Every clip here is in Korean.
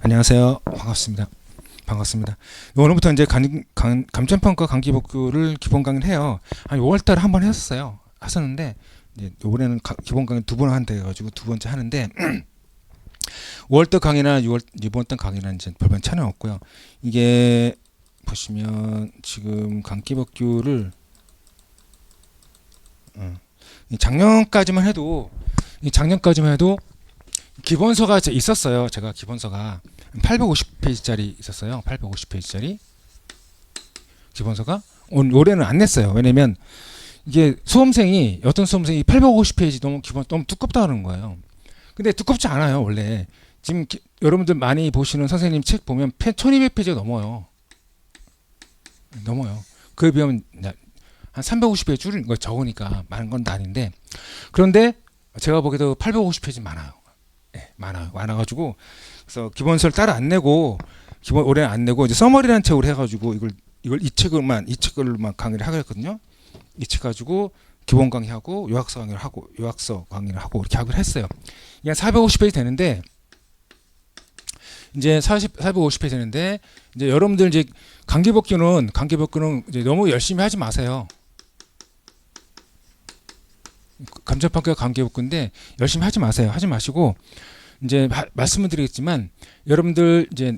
안녕하세요. 반갑습니다. 반갑습니다. 오늘부터 이제 감점평가 강기복구를 기본 강의를 해요. 한 5월달에 한 번 했었어요. 하셨는데 이제 올해는 기본 강의 두 번 한대 가지고 두 번째 하는데 5월달 강의나 이번 달 강의는 이제 별반 차이는 없고요. 이게 보시면 지금 강기복구를 작년까지만 해도 기본서가 있었어요. 제가 기본서가 850페이지짜리 있었어요. 850페이지짜리 기본서가 올해는 안 냈어요. 왜냐면 이게 어떤 수험생이 850페이지 너무 두껍다 하는 거예요. 근데 두껍지 않아요. 원래 지금 여러분들 많이 보시는 선생님 책 보면 1200페이지가 넘어요. 그에 비하면 한 350페이지 줄인 거 적으니까 많은 건 아닌데, 그런데 제가 보기에도 850페이지 많아요. 네, 많아가지고 그래서 기본서를 따로 안 내고 올해는 안 내고 이제 서머리라는 책으로 해가지고 이 책을만 강의를 하거든요. 이 책 가지고 기본 강의하고 요약서 강의를 하고 이렇게 하기로 했어요. 이게 450페이지 되는데 이제 450페이지 되는데 이제 여러분들 이제 강기복구는 이제 너무 열심히 하지 마세요. 감점평가 강기복구인데 열심히 하지 마세요. 하지 마시고 이제 말씀을 드리겠지만 여러분들 이제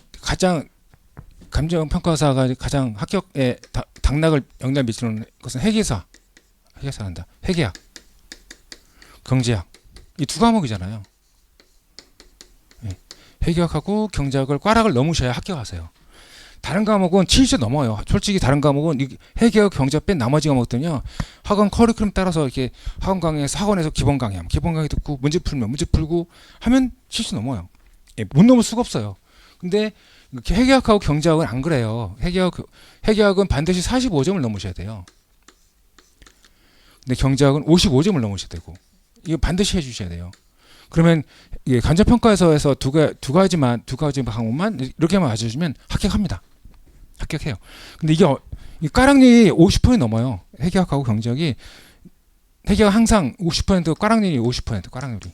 감점평가사가 가장 합격에 당락을 영향을 미치는 것은 회계학, 경제학 이 두 과목이잖아요. 회계학하고 경제학을 꽈락을 넘으셔야 합격하세요. 다른 과목은 70점 넘어요. 솔직히 다른 과목은 회계학, 경제학 뺀 나머지 과목들은요. 학원 커리큘럼 따라서 이렇게 학원에서 기본 강의 듣고 문제 풀고 하면 70점 넘어요. 못 넘을 수가 없어요. 근데 회계학하고 경제학은 안 그래요. 회계학은 반드시 45점을 넘으셔야 돼요. 근데 경제학은 55점을 넘으셔야 되고 이거 반드시 해주셔야 돼요. 그러면 감점평가에서 두 가지 과목만 이렇게만 맞춰주면 합격해요. 근데 이게 꽈락률이 50% 넘어요. 회계학하고 경제학이. 회계학 항상 50% 꽈락률이 50%꽈락률이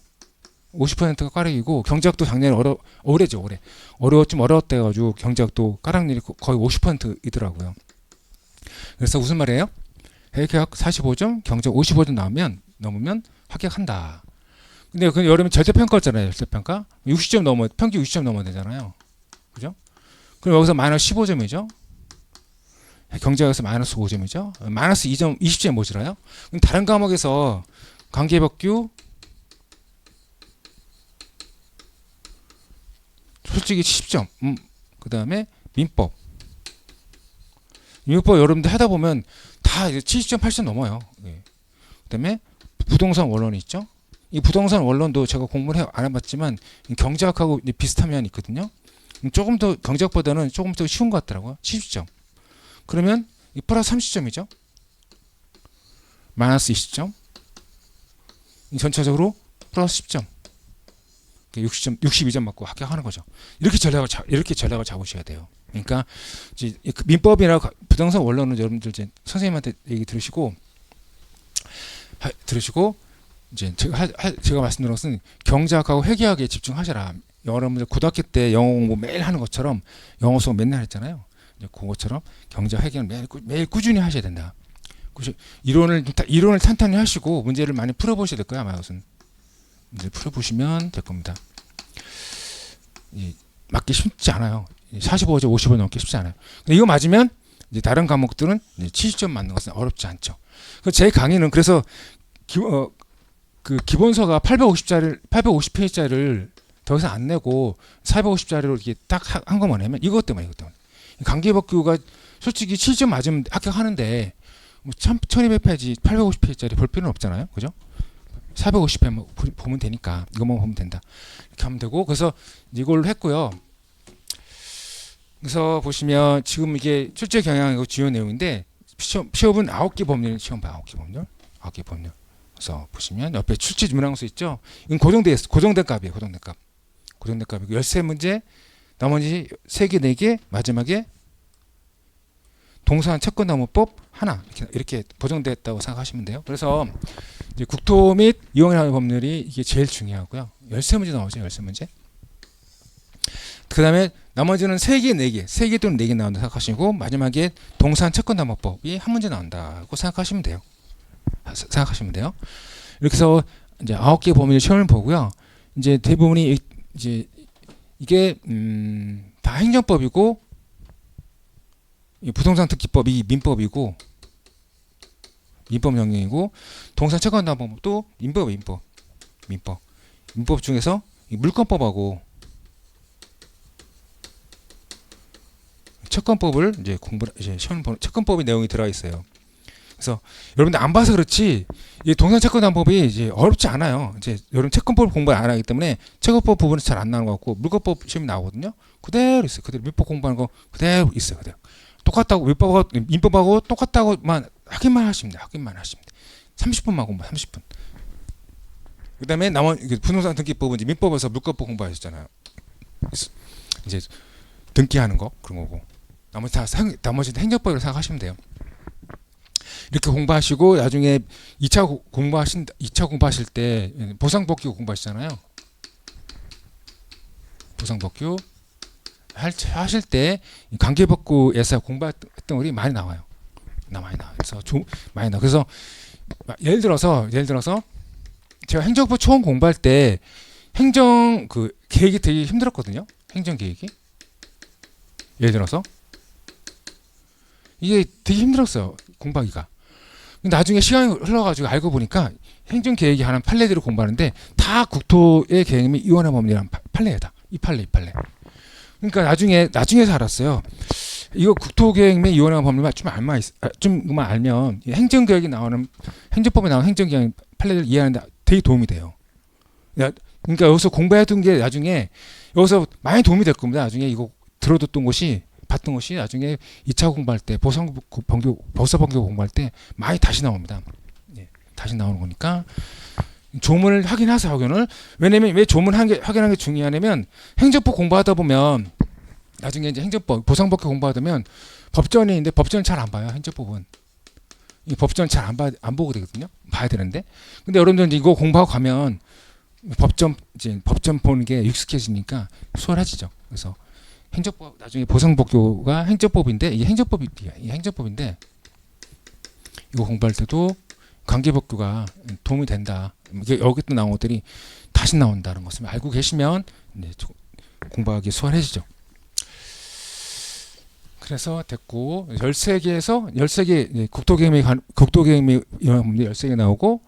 50%가 꽈락이고, 경제학도 작년에 어려웠대가지고 경제학도 꽈락률이 거의 50%이더라고요. 그래서 무슨 말이에요? 회계학 45점, 경제학 55점 넘으면 합격한다. 근데 여러분 절대평가잖아요. 절대평가 60점 평균 60점 넘어야 되잖아요. 그죠? 그럼 여기서 마이너스 15점이죠. 경제학에서 마이너스 5점이죠. 마이너스 2점, 20점이 모자라요. 그럼 다른 과목에서 강기복구 솔직히 10점. 그 다음에 민법 여러분들 하다 보면 다 70점, 80점 넘어요. 그 다음에 부동산 원론이 있죠. 이 부동산 원론도 제가 공부를 안 해봤지만 경제학하고 비슷한 면이 있거든요. 조금 더 경제학보다는 조금 더 쉬운 것 같더라고요. 70점. 그러면 이 플러스 30점이죠. 마이너스 20점. 전체적으로 플러스 10점. 62점 맞고 합격하는 거죠. 이렇게 전략을 잡으셔야 돼요. 그러니까 이제 민법이나 부동산 원론은 여러분들 이제 선생님한테 얘기 들으시고 이제 제가 말씀드린 것은 경제학하고 회계학에 집중하셔라. 여러분들 고등학교 때 영어 공부 매일 하는 것처럼 영어 수업 맨날 했잖아요. 그것처럼 경제학, 회계는 매일 꾸준히 하셔야 된다. 이론을 탄탄히 하시고 문제를 많이 풀어보셔야 될 거예요. 아마 무슨 문제 풀어보시면 될 겁니다. 맞기 쉽지 않아요. 45점, 50점 넘기 쉽지 않아요. 근데 이거 맞으면 이제 다른 과목들은 70점 맞는 것은 어렵지 않죠. 제 강의는 그래서 기본서가 850페이지짜리를 더 이상 안 내고 450짜리로 이렇게 딱 한 거 뭐냐면 이것 때문에. 강기복구가 솔직히 7점 맞으면 합격하는데 1200페이지, 850페이지짜리 볼 필요는 없잖아요. 그죠? 450페이지 보면 되니까 이것만 보면 된다. 이렇게 하면 되고, 그래서 이걸로 했고요. 그래서 보시면 지금 이게 출제 경향이고 주요 내용인데 시험은 9개 법률 시험 봐. 9개 법률. 그래서 보시면 옆에 출제 문항수 있죠. 이건 고정된 값이에요. 고정된 값이고 13문제, 나머지 3개, 4개, 마지막에 동사한 채권나무법 하나 이렇게 보정됐다고 생각하시면 돼요. 그래서 이제 국토 및 이용이라는 법률이 이게 제일 중요하고요. 13문제 나오죠. 13문제. 그 다음에 나머지는 3개, 4개, 3개 또는 4개 나온다 생각하시고 마지막에 동산 채권담보법이 한 문제 나온다고 생각하시면 돼요. 이렇게 해서 이제 9개 범위를 시험을 보고요. 이제 대부분이 이제 이게 다 행정법이고 부동산 특기법이 민법이고 민법 영역이고 동산 채권담보법도 민법 중에서 이 물권법하고 채권법을 이제 시험 보는 채권법의 내용이 들어 있어요. 그래서 여러분들 안 봐서 그렇지 이 동산 채권담보법이 이제 어렵지 않아요. 이제 여러분 채권법을 공부 안 하기 때문에 채권법 부분은 잘 안 나오는 것 같고 물권법 시험이 나오거든요. 그대로 있어요. 그대로 민법 공부하는 거 그대로 있어요. 그대로 똑같다고 민법하고 똑같다고만 확인만 하시면 돼요. 30분만 공부 30분. 그다음에 부동산 등기법은 이제 민법에서 물권법 공부하셨잖아요. 이제 등기하는 거 그런 거고 나머지는 행정법을 생각하시면 돼요. 이렇게 공부하시고 나중에 2차 공부하실 때 보상법규 공부하시잖아요. 보상법규 하실 때 관계법규에서 공부했던 글이 많이 나와요. 많이 나와요. 많이 나와요. 그래서 예를 들어서 제가 행정법 처음 공부할 때 행정 계획이 되게 힘들었거든요. 행정 계획이. 예를 들어서 이게 되게 힘들었어요. 공부하기가. 나중에 시간이 흘러가지고 알고 보니까 행정 계획이 하는 판례들을 공부하는데 다 국토의 계획 및 이원화 법률이란 판례다. 이 판례. 그러니까 나중에서 알았어요. 이거 국토계획 및 이원화 법률만 좀만 알면 행정계획이 나오는 행정법에 나오는 행정계획 판례를 이해하는데 되게 도움이 돼요. 그러니까 여기서 공부해둔 게 나중에 여기서 많이 도움이 될 겁니다. 나중에 이거 봤던 것이 나중에 2차 공부할 때 보서번교 공부할 때 많이 다시 나옵니다. 다시 나오는 거니까 조문을 확인하세요. 왜냐면 왜 조문 확인하는 게 중요하냐면 행정법 공부하다 보면 나중에 이제 행정법 보상법규 공부하다 보면 법전이 있는데 법전은 잘 안 봐요. 행정법은 이 법전 잘 안 보게 되거든요. 봐야 되는데 근데 여러분들 이거 공부하고 가면 법전 보는 게 익숙해지니까 수월해지죠. 그래서 행정법 나중에 보상법규가 행정법인데 이게 행정법인데 이거 공부할 때도 관계법규가 도움이 된다. 이게 여기 또 나온 것들이 다시 나온다는 것을 알고 계시면 공부하기 수월해지죠. 그래서 됐고 13개 국토계획 및 이런 문제 13개 나오고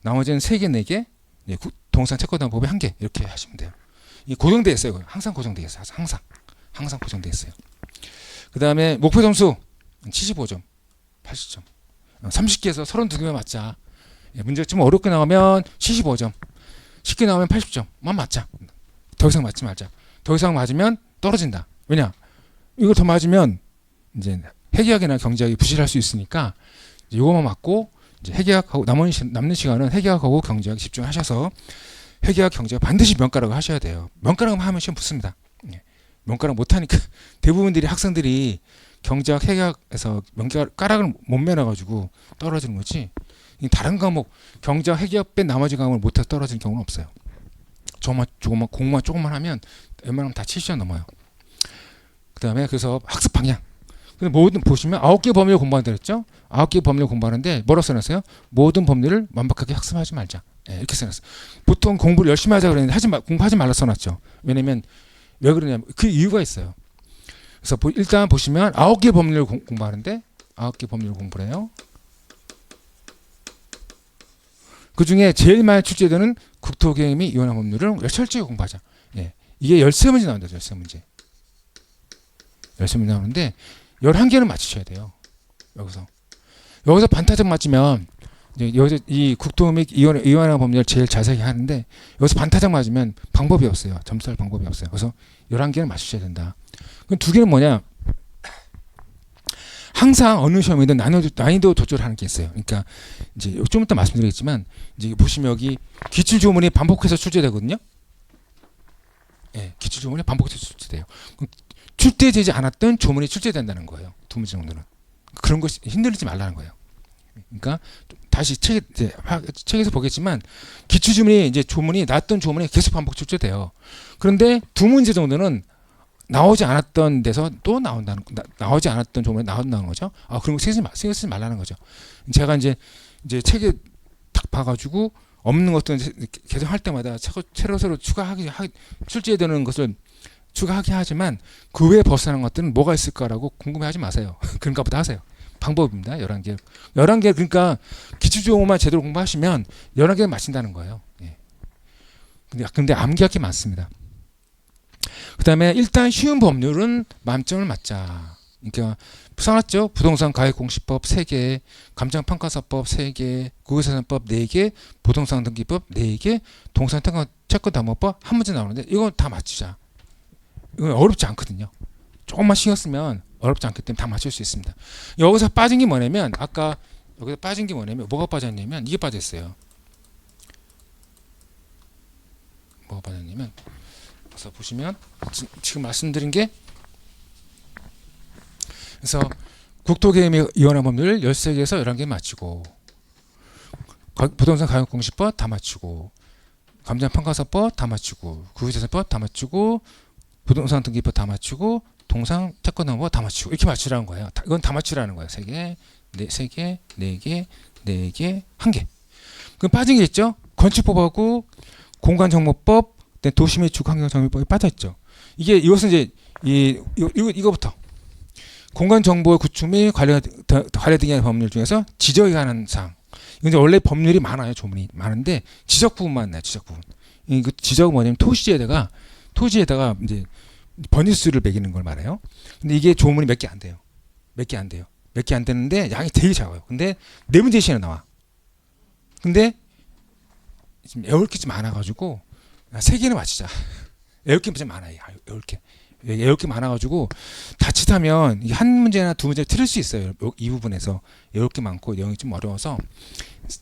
나머지는 3개 4개 동산 채권담보법이 1개 이렇게 하시면 돼요. 이 고정돼 있어요. 항상 고정돼 있어요. 항상 고정돼 있어요. 그 다음에 목표 점수 75점, 80점. 30개에서 32개만 맞자. 문제가 좀 어렵게 나오면 75점, 쉽게 나오면 80점만 맞자. 더 이상 맞지 말자. 더 이상 맞으면 떨어진다. 왜냐? 이거 더 맞으면 이제 회계학이나 경제학이 부실할 수 있으니까 이거만 맞고 이제 회계학하고 남는 시간은 회계학하고 경제학 집중하셔서 회계학 경제학 반드시 명가락을 하셔야 돼요. 명가락만 하면 시험 붙습니다. 명가락 못하니까 대부분들이 학생들이 경제학 회계학에서 명가락을 못 매놔가지고 떨어지는 거지. 다른 과목 경제학 회계학 뺀 나머지 과목을 못해서 떨어지는 경우는 없어요. 공부만 조금만 하면 웬만하면 다 70점 넘어요. 그 다음에 그래서 학습 방향. 모든 보시면 9개 법률을 공부한다 그랬죠. 9개 법률을 공부하는데 뭐라고 써놨어요? 모든 법률을 완벽하게 학습하지 말자. 이렇게 써놨어요. 보통 공부를 열심히 하자 그랬는데 공부하지 말라 써놨죠. 왜냐면 왜 그러냐면 그 이유가 있어요. 그래서 일단 보시면 9개 법률을 공부하는데 9개 법률을 공부를 해요. 그 중에 제일 많이 출제되는 국토계획 및 이원화 법률을 철저히 공부하자. 이게 13문제 나온다. 13문제. 13문제 나오는데 11개는 맞추셔야 돼요. 여기서 반타작 맞으면 여기서 이 국토 및 이원화 법률 제일 자세히 하는데 여기서 반타작 맞으면 방법이 없어요. 점수할 방법이 없어요. 그래서 11개는 맞추셔야 된다. 그럼 2개는 뭐냐? 항상 어느 시험이든 난이도 조절하는 게 있어요. 그러니까 이제 좀 이따 말씀드리겠지만 이제 보시면 여기 기출 조문이 반복해서 출제되거든요. 기출 조문이 반복해서 출제돼요. 출제되지 않았던 조문이 출제된다는 거예요. 2문제 정도는. 그런 것 힘들지 말라는 거예요. 그러니까 다시 책에서 보겠지만 기출 조문이 이제 나왔던 조문이 계속 반복 출제돼요. 그런데 2문제 정도는 나오지 않았던 데서 또 나오지 않았던 조문이 나온다는 거죠. 그런 거 신경 쓰지 말라는 거죠. 제가 이제 책에 딱 봐가지고 없는 것도 개정할 때마다 새로 출제되는 것을 추가하게 하지만 그 외에 벗어난 것들은 뭐가 있을까라고 궁금해하지 마세요. 그런가 보다 하세요. 방법입니다. 11개. 11개 그러니까 기초조문만 제대로 공부하시면 11개 맞춘다는 거예요. 예. 근데 암기할 게 많습니다. 그 다음에 일단 쉬운 법률은 만점을 맞자. 그러니까 써놨죠. 부동산 가액공시법 3개, 감정평가사법 3개, 국유재산법 4개, 부동산 등기법 4개, 동산 채권담보법 한 문제 나오는데 이거 다 맞추자. 이건 어렵지 않거든요. 조금만 신경 쓰면 어렵지 않기 때문에 다 맞출 수 있습니다. 여기서 빠진 게 뭐냐면 아까 여기서 빠진 게 뭐가 빠졌냐면 이게 빠졌어요. 뭐가 빠졌냐면 그래서 보시면 지금 말씀드린 게 그래서 국토개임위원회 법률 13개에서 11개 맞추고 부동산 가격공시법 다 맞추고 감정평가사법 다 맞추고 국유재산법 다 맞추고 부동산 등기법 다 맞추고 동상 채권담보법 다 맞추고 이렇게 맞추라는 거예요. 이건 다 맞추라는 거예요. 3개, 4개, 4개, 4개, 1개. 그럼 빠진 게 있죠. 건축법하고 공간정보법, 도시 및 주거환경정비법이 빠졌죠. 이것은 이제 이거부터 공간정보의 구축 및 관리 등의 법률 중에서 지적에 관한 사항. 이건 이제 원래 법률이 많아요. 조문이 많은데 지적 부분만 나요. 지적 부분. 이 지적은 뭐냐면 토지에다가 이제 번지수를 매기는 걸 말해요. 근데 이게 조문이 몇 개 안 돼요. 몇 개 안 되는데 양이 되게 작아요. 근데 네 문제 시간에 나와. 근데 지금 외울 게 좀 많아가지고 3개는 맞추자. 외울 게 좀 많아요. 외울 게 많아가지고 자칫하면 한 문제나 두 문제 틀릴 수 있어요. 이 부분에서 외울 게 많고 내용이 좀 어려워서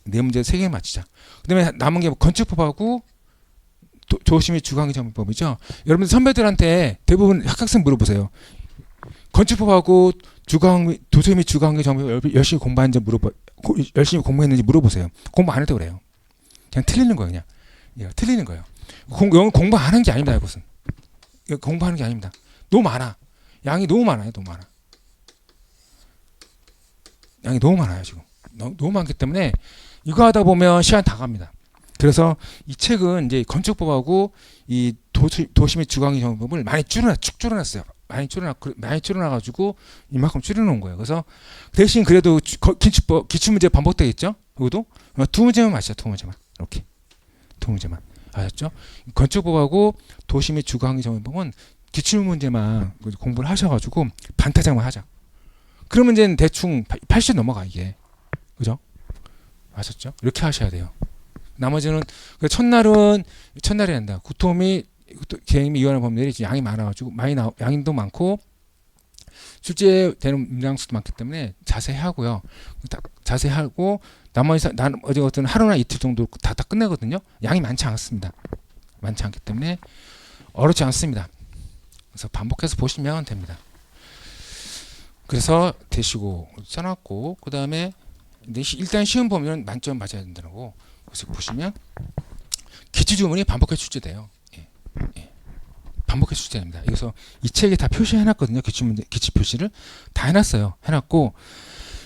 4문제 3개 맞추자. 그다음에 남은 게 도시및 주거환경정비법이죠. 여러분 선배들한테 대부분 학생 물어보세요. 건축법하고 도시 및 주거환경정비법 열심히 열심히 공부했는지 물어보세요. 공부 안 해도 그래요. 그냥 틀리는 거예요. 그냥 틀리는 거예요. 공부 안 한 게 아닙니다. 이것은 공부하는 게 아닙니다. 너무 많아. 양이 너무 많아요. 양이 너무 많아요. 지금 너무 많기 때문에 이거 하다 보면 시간 다 갑니다. 그래서 이 책은 이제 건축법하고 이 도시 및 주거환경정비법을 많이 줄여놨어요. 많이 줄여놔가지고 이만큼 줄여놓은 거예요. 그래서 대신 그래도 기출문제 반복되겠죠? 이것도 2문제만 맞죠. 2문제만 이렇게 2문제만 아셨죠? 건축법하고 도시 및 주거환경정비법은 기출문제만 공부를 하셔가지고 반타작만 하자. 그러면 이제 대충 80 넘어가 이게 그죠? 아셨죠? 이렇게 하셔야 돼요. 나머지는 첫날이 한다. 국토개임위원회 법률이 양이 많아가지고 양도 많고 출제되는 문장수도 많기 때문에 자세히 하고요. 자세히 하고 나머지 어떤 하루나 이틀 정도 다 끝내거든요. 양이 많지 않습니다. 많지 않기 때문에 어렵지 않습니다. 그래서 반복해서 보시면 됩니다. 그래서 되시고 써놨고 그 다음에 일단 쉬운 범위는 만점 맞아야 된다고. 그래서 보시면 기출조문이 반복해서 출제돼요. 반복해서 출제됩니다. 그래서 이 책에 다 표시해놨거든요. 기출 표시를 다 해놨어요. 해놨고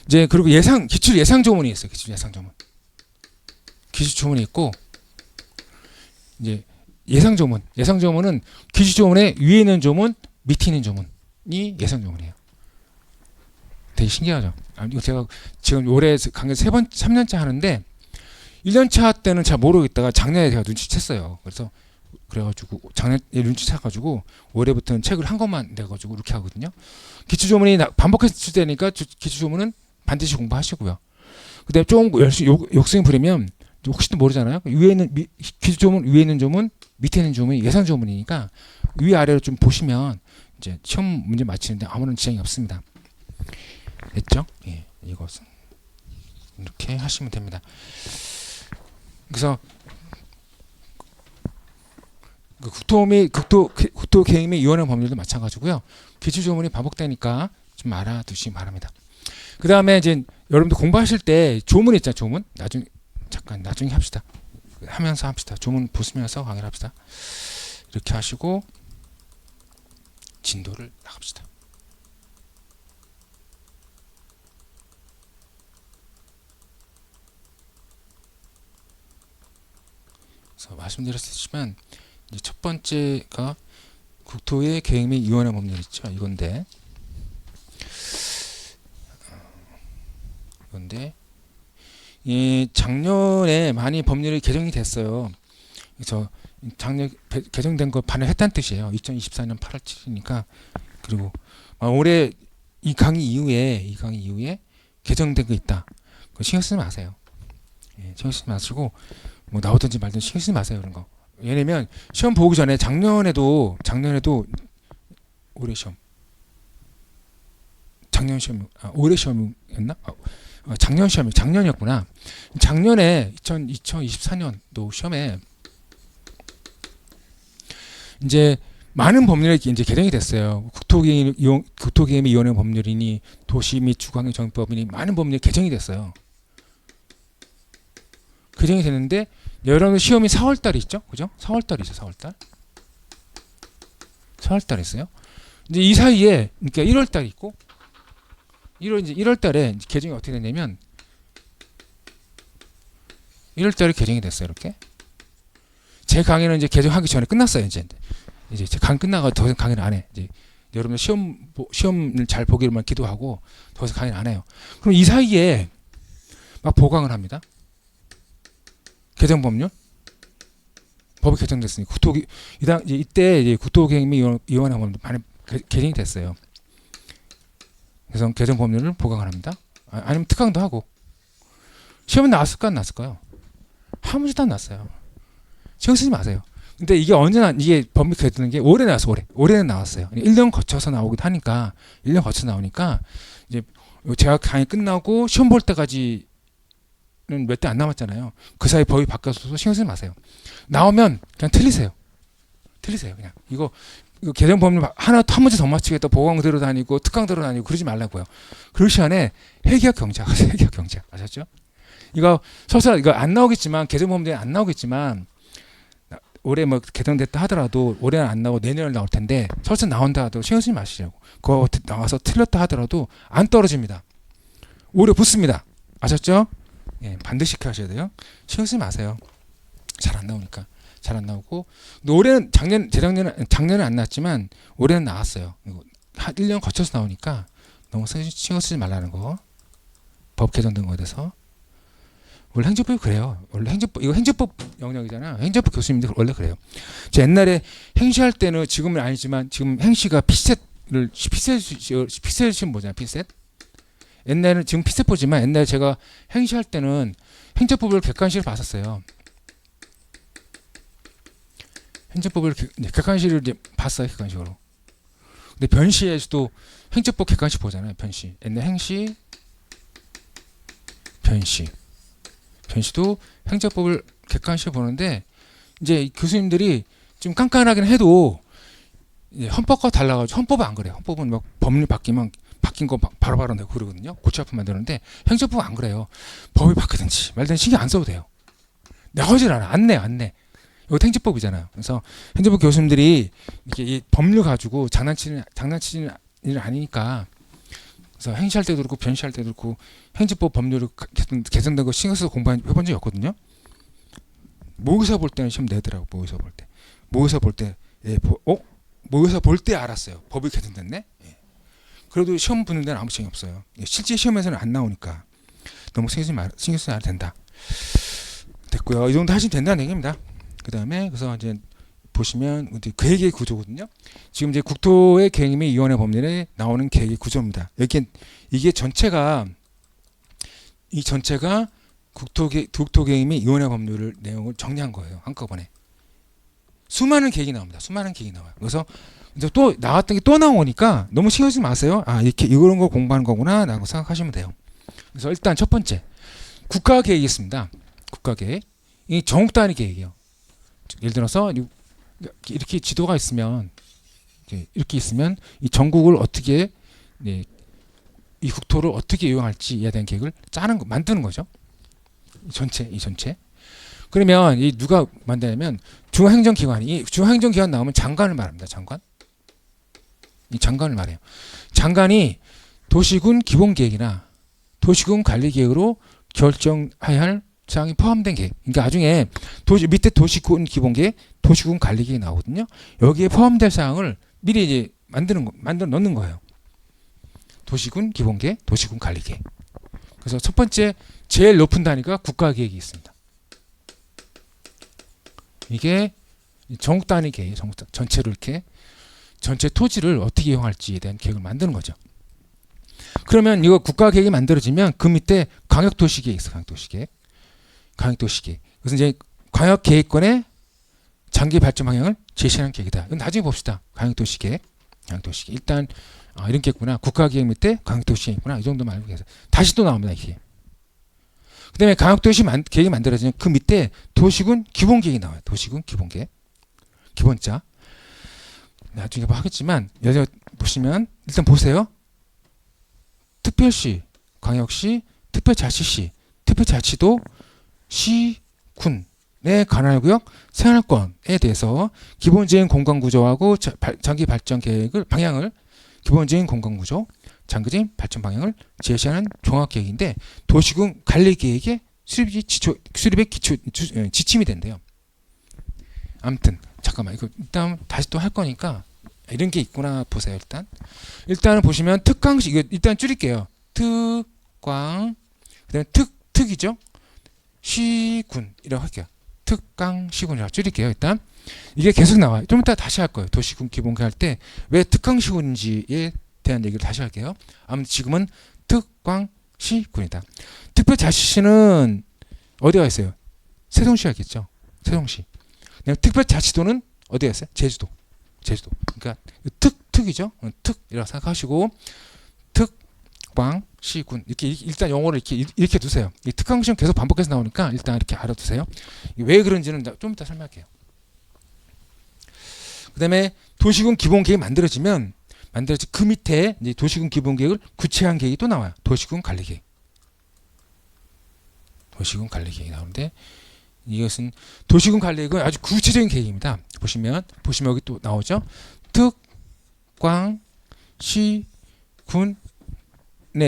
이제 그리고 기출 예상 조문이 있어요. 기출 예상 조문. 기출 조문이 있고 이제 예상 조문은 기출 조문의 위에 있는 조문, 밑에 있는 조문이 예상 조문이에요. 되게 신기하죠. 제가 지금 올해 강의 3년째 하는데 1년차 때는 잘 모르겠다가 작년에 제가 눈치챘어요. 그래가지고 작년에 눈치채가지고 올해부터는 책을 한 권만 내가지고 이렇게 하거든요. 기출조문이 반복해서 출제되니까 기출조문은 반드시 공부하시고요. 그다음에 좀 열심히 욕심을 부리면 혹시 또 모르잖아요. 기출조문 위에 있는 조문, 밑에 있는 조문이 예상 조문이니까 위아래로 좀 보시면 이제 시험 문제 맞히는데 아무런 지장이 없습니다. 됐죠? 예, 이것은 이렇게 하시면 됩니다. 그래서 국토개임위원회 법률도 마찬가지고요. 기출조문이 반복되니까 좀 알아두시기 바랍니다. 그 다음에 이제 여러분들 공부하실 때 조문 있잖아요. 조문 나중에 합시다. 하면서 합시다. 조문 보시면서 강의를 합시다. 이렇게 하시고 진도를 나갑시다. 그래서 말씀드렸지만 이제 첫 번째가 국토의 계획 및 위원회 법률 있죠. 이건데 이 작년에 많이 법률이 개정이 됐어요. 그래서 작년 개정된 거 반영했다는 뜻이에요. 2024년 8월 7일이니까. 그리고 올해 이 강의 이후에 개정된 거 있다. 그거 신경 쓰지 마세요. 예, 신경 쓰지 마시고 뭐 나오든지 말든지 신경 쓰지 마세요. 그런 거. 왜냐면 시험 보기 전에 작년에도 올해 시험 작년 시험 올해 시험이었나? 작년 시험이 작년이었구나. 작년에 2024년도 시험에 이제 많은 법률이 이제 개정이 됐어요. 국토계획위원회 법률이니 도시 및 주거환경정비법이니 많은 법률이 개정이 됐어요. 개정이 됐는데 여러분 시험이 4월달에 있죠, 그죠? 4월달이죠, 4월달. 4월달에 있어요. 이제 이 사이에 그러니까 1월달 있고 1월달에 개정이 어떻게 됐냐면 1월달에 개정이 됐어요. 이렇게 제 강의는 이제 개정하기 전에 끝났어요. 이제 제 강의 끝나고 더 이상 강의를 안 해. 이제 여러분들 시험을 잘 보기로만 기도하고 더 이상 강의를 안 해요. 그럼 이 사이에 막 보강을 합니다. 개정 법이 개정됐으니 이때 이제 국토계획위원회 법률 많이 개정이 됐어요. 그래서 개정 법률을 보강을 합니다. 아니면 특강도 하고. 시험은 나왔을까 안 나왔을까요? 한 문제도 안 나왔어요. 신경 쓰지 마세요. 근데 이게 이게 법률 개정된 게 올해 나왔어요. 올해는 나왔어요. 1년 거쳐서 나오기도 하니까 1년 거쳐서 나오니까 이제 제가 강의 끝나고 시험 볼 때까지는 몇 대 안 남았잖아요. 그 사이 법이 바뀌어서 신경 쓰지 마세요. 나오면 그냥 틀리세요. 그냥 이거 개정 법률 한 문제 더 맞추겠다 보강 들어다니고 특강 들어다니고 그러지 말라고요. 그럴 시간에 회계학 경제학 아셨죠? 이거 설사 이거 안 나오겠지만 개정 법률에 안 나오겠지만 올해 뭐 개정됐다 하더라도 올해는 안 나오고 내년에 나올 텐데 설사 나온다 하더라도 신경 쓰지 마시려고. 그거 나와서 틀렸다 하더라도 안 떨어집니다. 오히려 붙습니다. 아셨죠? 예, 반드시 하셔야 돼요. 신경 쓰지 마세요. 잘 안 나오니까. 잘 안 나오고 올해는 작년은 안 나왔지만 올해는 나왔어요. 1년 거쳐서 나오니까 너무 신경 쓰지 말라는 거. 법 개정된 거에 대해서. 원래 행정법이 그래요. 원래 이거 행정법 영역이잖아요. 행정법 교수님들 원래 그래요. 저 옛날에 행시할 때는 지금은 아니지만 지금 행시가 피셋을 시험 보잖아요. 피셋. 옛날에는 지금 피셋 보지만 옛날에 제가 행시할 때는 행정법을 객관식을 봤었어요. 행정법을 객관식을 이제 봤어요. 객관식으로. 근데 변시에서도 행정법 객관식 보잖아요. 변시. 옛날 행시, 변시도 행정법을 객관식으로 보는데 이제 교수님들이 좀 깐깐하긴 해도 헌법과 달라가지고 헌법은 안 그래요. 헌법은 막 법률 바뀐 거 바로바로 내고 그러거든요. 고치아프 만드는데 행정법은 안 그래요. 법이 바뀌든지 말든지 신경 안 써도 돼요. 나오질 않아. 안 내. 이거 행정법이잖아요. 그래서 행정법 교수님들이 이렇게 이 법률 가지고 장난치는 일 아니니까. 그래서 행시할 때도 그렇고 변시할 때도 그렇고 행정법 법률을 개정된 거 신경 써서 공부해본 적이 없거든요. 모의사 볼 때는 시험 내더라고. 모의사 볼 때 알았어요. 법이 개정됐네. 예. 그래도 시험 보는 데는 아무 책이 없어요. 실제 시험에서는 안 나오니까 너무 신경 쓰지 않아도 된다. 됐고요. 이 정도 하시면 된다는 얘기입니다. 그 다음에 그래서 이제 보시면 계획의 구조거든요. 지금 이제 국토의 계획 및 위원회 법률에 나오는 계획의 구조입니다. 이게 전체가 국토계획 및 위원회 법률을 내용을 정리한 거예요. 한꺼번에 수많은 계획이 나옵니다. 그래서 이제 또 나왔던 게 또 나오니까 너무 신경 쓰지 마세요. 이렇게 이런 거 공부하는 거구나 라고 생각하시면 돼요. 그래서 일단 첫 번째 국가계획이 있습니다. 국가계획. 이 전국 단위 계획이요. 예를 들어서 이렇게 지도가 있으면 이 전국을 어떻게 이 국토를 어떻게 이용할지에 대한 계획을 만드는 거죠. 이 전체. 그러면 이 누가 만드냐면 중앙행정기관 나오면 장관을 말합니다. 장관. 이 장관을 말해요. 장관이 도시군 기본계획이나 도시군 관리계획으로 결정해야 할 사항이 포함된 계획. 그러니까 나중에 밑에 도시군 기본계획, 도시군 관리계획이 나오거든요. 여기에 포함될 사항을 미리 이제 만들어 넣는 거예요. 도시군 기본계획, 도시군 관리계획. 그래서 첫 번째 제일 높은 단위가 국가계획이 있습니다. 이게 전국 단위 계획, 전체로 이렇게 전체 토지를 어떻게 이용할지에 대한 계획을 만드는 거죠. 그러면 이거 국가계획이 만들어지면 그 밑에 광역도시계획이 있어. 광역도시계획. 그래서 이제 광역계획권의 장기 발전 방향을 제시하는 계획이다. 이건 나중에 봅시다. 광역도시계획. 일단 이런 게 있구나. 국가계획 밑에 광역도시계획 있구나. 이 정도만 알고 계세요. 다시 또 나옵니다. 이게. 그 다음에 광역도시 계획이 만들어지면 그 밑에 도시군 기본계획이 나와요. 도시군 기본계획. 기본자. 나중에 뭐 하겠지만 여기 보시면 일단 보세요. 특별시, 광역시, 특별자치시, 특별자치도 시군의 관할구역 생활권에 대해서 기본적인 공간구조하고 장기 발전 계획을 방향을 기본적인 공간구조, 장기적인 발전 방향을 제시하는 종합계획인데 도시군 관리계획의 수립의 기초 지침이 된대요. 아무튼 잠깐만 이거 일단 다시 또 할 거니까 이런 게 있구나 보세요. 일단은 보시면 특광시 이거 일단 줄일게요. 특광 그다음에 특이죠. 시군이라고 할게요. 특강시군이라고 줄일게요. 일단 이게 계속 나와요. 좀 이따 다시 할 거예요. 도시군 기본계획 할 때 왜 특강시군인지에 대한 얘기를 다시 할게요. 아무튼 지금은 특광시군이다. 특별자치시는 어디가 있어요? 세종시였겠죠. 세종시. 특별자치도는 어디가 있어요? 제주도. 그러니까 특이죠. 특이라고 생각하시고 특광시군 이렇게 일단 용어를 이렇게 두세요. 이 특광시는 계속 반복해서 나오니까 일단 이렇게 알아두세요. 왜 그런지는 좀 이따 설명할게요. 그다음에 도시군 기본계획이 만들어지면 그 밑에 이제 도시군 기본계획을 구체화한 계획이 또 나와요. 도시군 관리계획이 나오는데 이것은 도시군 관리계획은 아주 구체적인 계획입니다. 보시면 여기 또 나오죠. 특광시군의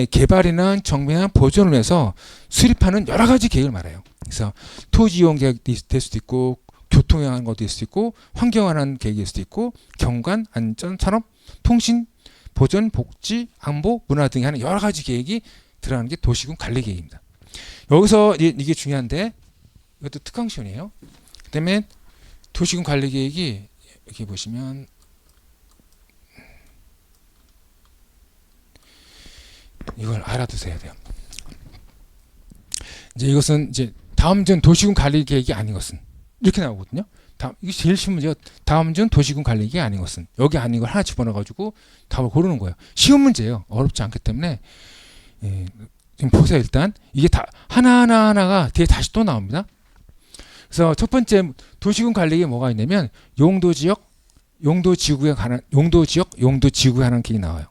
개발이나 정비나 보존을 위해서 수립하는 여러 가지 계획을 말해요. 그래서 토지 이용 계획이 될 수도 있고 교통에 관한 것도 있을 수 있고 환경에 관한 계획일 수도 있고 경관, 안전, 산업, 통신, 보전, 복지, 안보, 문화 등에 하는 여러 가지 계획이 들어가는 게 도시군 관리계획입니다. 여기서 이게 중요한데 이것도 특강시군이에요. 그다음에 도시군 관리계획이 여기 보시면 이걸 알아두셔야 돼요. 이제 이것은 이제 다음 준 도시군 관리계획이 아닌 것은 이렇게 나오거든요. 이게 제일 쉬운 문제가 다음 준 도시군 관리계획이 아닌 것은 여기 아닌 걸 하나 집어넣어가지고 답을 고르는 거예요. 쉬운 문제예요. 어렵지 않기 때문에 지금 보세요. 일단 이게 다 하나가 뒤에 다시 또 나옵니다. 그래서 첫 번째 도시군 관리계획에 뭐가 있냐면 용도지역, 용도지구에 관한 계획이 나와요.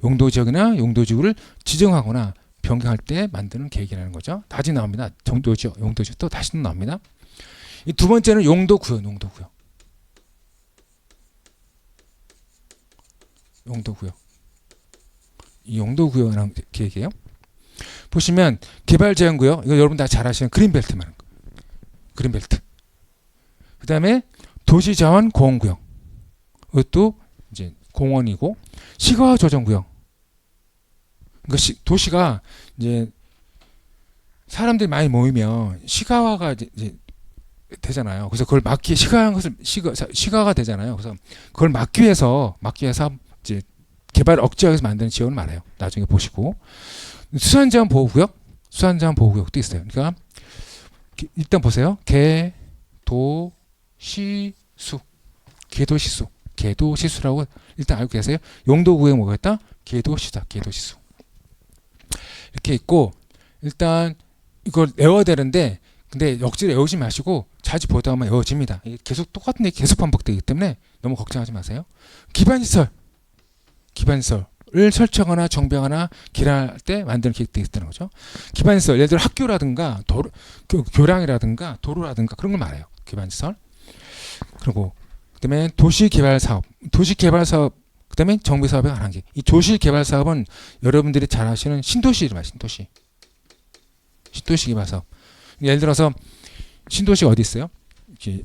용도지역이나 용도지구를 지정하거나 변경할 때 만드는 계획이라는 거죠. 다시 나옵니다. 용도지역도 다시 또 나옵니다. 이 두 번째는 용도구역. 이 용도구역이라는 계획이에요. 보시면 개발제한구역 이거 여러분 다 잘 아시는 그린벨트 말하는 거. 그린벨트. 그 다음에 도시자원 공원구역. 이것도 이제 공원이고 시가조정구역. 그러니까 도시가 이제 사람들이 많이 모이면 시가화가 이제 되잖아요. 그래서 그걸 막기 시가가 되잖아요. 그래서 그걸 막기 위해서 이제 개발 억제하기 위해서 만드는 지역을 말해요. 나중에 보시고 수산자원 보호구역도 있어요. 그러니까 일단 보세요. 개도시수라고 일단 알고 계세요. 용도구역에 뭐가 있다? 개도시다. 개도시수. 이렇게 있고 일단 이걸 외워야 되는데 근데 억지로 외우지 마시고 자주 보다 보면 외워집니다. 이게 계속 똑같은 얘기 계속 반복되기 때문에 너무 걱정하지 마세요. 기반시설을 설치하거나 정비하거나 기량할 때 만드는 계획도 있다는 거죠. 기반시설 예를 들어 학교라든가 교량이라든가 도로라든가 그런 걸 말해요. 기반시설. 그리고 그다음에 도시개발사업 그다음에 정비 사업에 관한 게. 이 도시 개발 사업은 여러분들이 잘 아시는 신도시를 말 신도시. 신도시 개발 사업. 예를 들어서 신도시 어디 있어요? 이렇게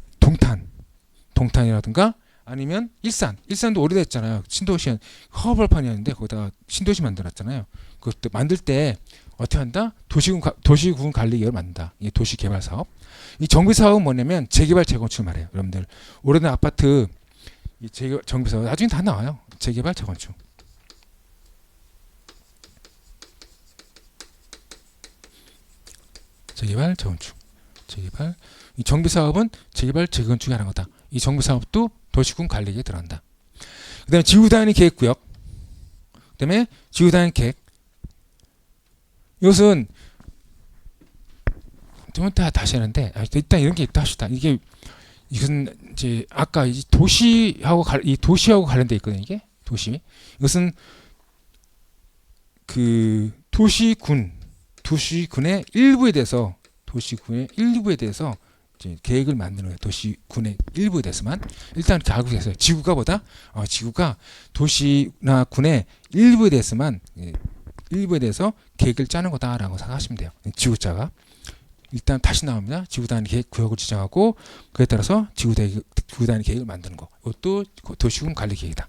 동탄이라든가 아니면 일산도 오래됐잖아요. 신도시는 허벌판이었는데 거기다가 신도시 만들었잖아요. 그것도 만들 때 어떻게 한다? 도시군 관리 계획을 만든다. 이게 도시 개발 사업. 이 정비 사업은 뭐냐면 재개발 재건축을 말해요. 여러분들 오래된 아파트 이 정비 사업 나중에 다 나와요. 재개발 재건축. 재개발 재건축. 재개발 이 정비 사업은 재개발 재건축이 하는 거다. 이 정비 사업도 도시군 관리계획에 들어간다. 그다음에 지구단위 계획구역. 그다음에 지구단위 계획. 이것은 좀 이따 다시 하는데 일단 이런 게 있다 합시다. 이것은 이제 아까 이 도시하고 관련돼 있거든요. 이게 도시. 이것은 그 도시군의 일부에 대해서 이제 계획을 만드는 거예요. 도시군의 일부에 대해서만 일단 가고 있어요. 지구가 도시나 군의 일부에 대해서만 일부에 대해서 계획을 짜는 거다라고 생각하시면 돼요. 지구자가 일단 다시 나옵니다. 지구단위 계획 구역을 지정하고 그에 따라서 지구단위 계획을 만드는 거. 이것도 도시군 관리 계획이다.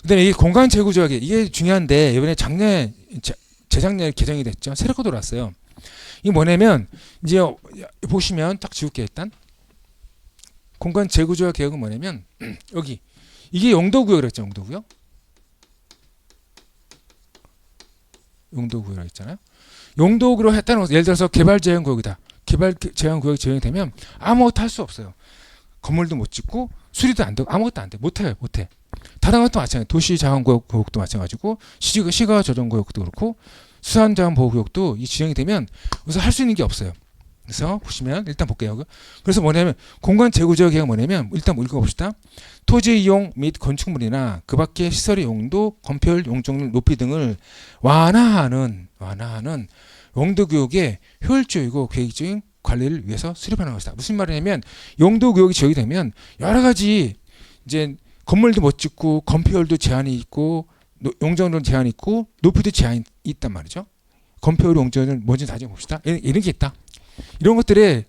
그다음에 이 공간 재구 조약 이게 중요한데 이번에 재작년에 개정이 됐죠. 새롭게 들어왔어요. 이게 뭐냐면 이제 보시면 딱 지울게요. 일단 공간 재구 조약 계획은 뭐냐면 여기 이게 용도구역이라고 했죠. 용도구역이라고 했잖아요. 용도구역으로 했다는 것은 예를 들어서 개발 제한 구역이다. 개발 제한 구역이 지정이 되면 아무것도 할 수 없어요. 건물도 못 짓고 수리도 안 되고 아무것도 안 돼. 못해. 다른 것도 마찬가지예요. 도시 자원 구역도 마찬가지고 시가 조정 구역도 그렇고 수산 자원 보호 구역도 이 지정이 되면 그래서 할 수 있는 게 없어요. 그래서 보시면 일단 볼게요. 그래서 뭐냐면 공간 재구 조약 계획은 뭐냐면 일단 읽어봅시다. 토지 이용 및 건축물이나 그 밖의 시설의 용도, 건폐율, 용적률 높이 등을 완화하는 용도구역의 효율적이고 계획적인 관리를 위해서 수립하는 것이다. 무슨 말이냐면 용도구역이 지정이 되면 여러 가지 이제 건물도 못 짓고 건폐율도 제한이 있고 용적률 제한이 있고 높이도 제한이 있단 말이죠. 건폐율, 용적률 뭔지 다 봅시다. 이런 게 있다. 이런 것들에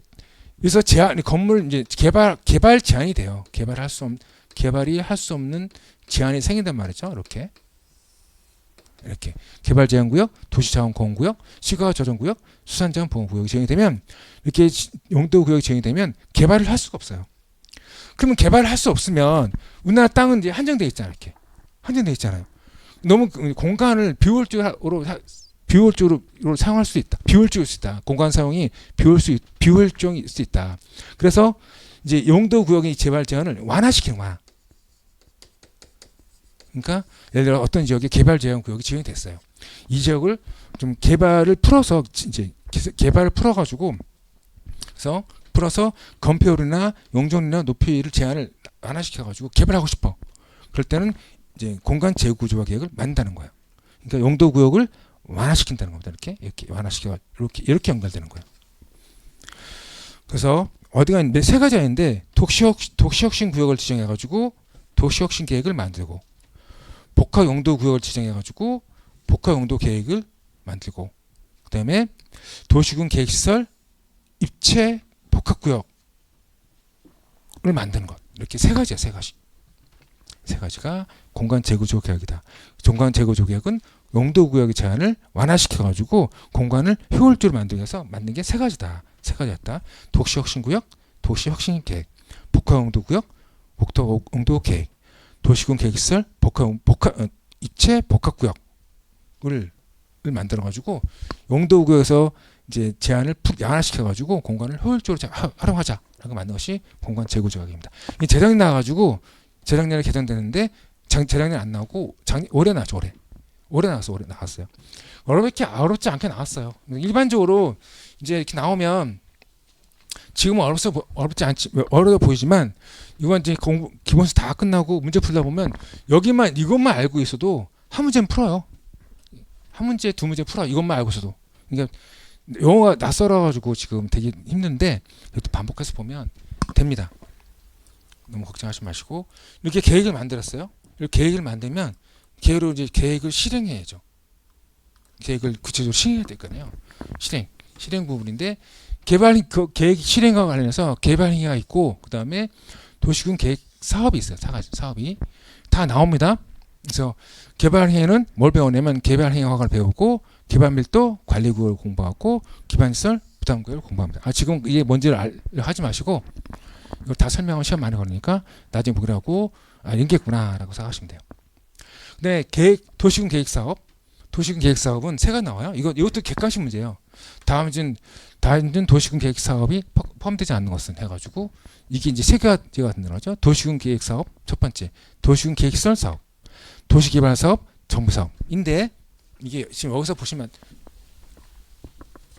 그래서 건물 이제 개발 제한이 돼요. 개발이 할 수 없는 제한이 생긴단 말이죠. 이렇게 개발 제한 구역, 도시 자원 공원 구역, 시가 조정 구역, 수산 자원 보호 구역이 지정이 되면 이렇게 용도 구역이 지정이 되면 개발을 할 수가 없어요. 그러면 개발을 할 수 없으면 우리나라 땅은 이제 한정돼 있잖아요. 이렇게 한정돼 있잖아요. 너무 공간을 비효율적으로 사용할 수 있다. 비효율적일 수 있다. 공간 사용이 비효율적일 수 있다. 그래서 이제 용도 구역의 재발 제한을 완화시키는 거야. 그러니까 예를 들어 어떤 지역에 개발 제한 구역이 지정이 됐어요. 이 지역을 좀 개발을 풀어서 풀어서 건폐율이나 용적률이나 높이를 제한을 완화시켜가지고 개발하고 싶어. 그럴 때는 이제 공간 재구조화 계획을 만든다는 거예요. 그러니까 용도 구역을 완화시킨다는 겁니다. 이렇게 완화시켜 이렇게 연결되는 거예요. 그래서 어디가 있는데 세 가지가 있는데 도시혁신 구역을 지정해가지고 도시혁신 계획을 만들고 복합 용도 구역을 지정해가지고 복합 용도 계획을 만들고 그다음에 도시군 계획시설 입체 복합 구역을 만드는 것 이렇게 세 가지야. 세 가지가 공간 재구조 계획이다. 공간 재구조 계획은 용도 구역의 제한을 완화시켜가지고 공간을 효율적으로 만들기 위해서 만든 게 세 가지다. 세 가지였다. 도시혁신 구역, 도시혁신 계획, 복합용도 구역, 복합용도 계획, 도시군 계획시설, 입체 복합 구역을 만들어가지고 용도 구역에서 이제 제한을 완화시켜가지고 공간을 효율적으로 활용하자라고 만든 것이 공간 재구조 계획입니다. 이 재작년 나와가지고 재작년에 개정되는데 재작년 안 나오고 올해 나왔죠. 올해 나왔어요. 어렵지 않게 나왔어요. 일반적으로 이제 이렇게 나오면 지금은 어려워 보이지만 이건 이제 기본서 다 끝나고 문제 풀다 보면 이것만 알고 있어도 한 문제는 풀어요. 한 문제, 두 문제 풀어. 이것만 알고 있어도. 그러니까 영어가 낯설어가지고 지금 되게 힘든데 그래도 반복해서 보면 됩니다. 너무 걱정하지 마시고 이렇게 계획을 만들었어요. 계획을 만들면 계획을 실행해야죠. 계획을 구체적으로 실행해야 되거든요. 실행 부분인데 그 계획 실행과 관련해서 개발 행위가 있고 그 다음에 도시군 계획 사업이 있어요. 사업이 다 나옵니다. 그래서 개발 행위는 뭘 배우냐면 개발 행위 허가를 배우고 개발 밀도 관리구역을 공부하고 기반시설 부담구역을 공부합니다. 지금 이게 뭔지를 하지 마시고 이걸 다 설명하면 시간 많이 걸리니까 나중에 보기라고 인겠구나라고 생각하시면 돼요. 근데 도시군 계획 사업은 세 가지 나와요. 이것도 객관식 문제예요. 다음은 도시군 계획 사업이 포함되지 않는 것은 해가지고 이게 이제 세 가지가 들어가죠. 도시군 계획 사업 첫 번째, 도시군 계획시설 사업, 도시개발 사업, 정부 사업인데 이게 지금 여기서 보시면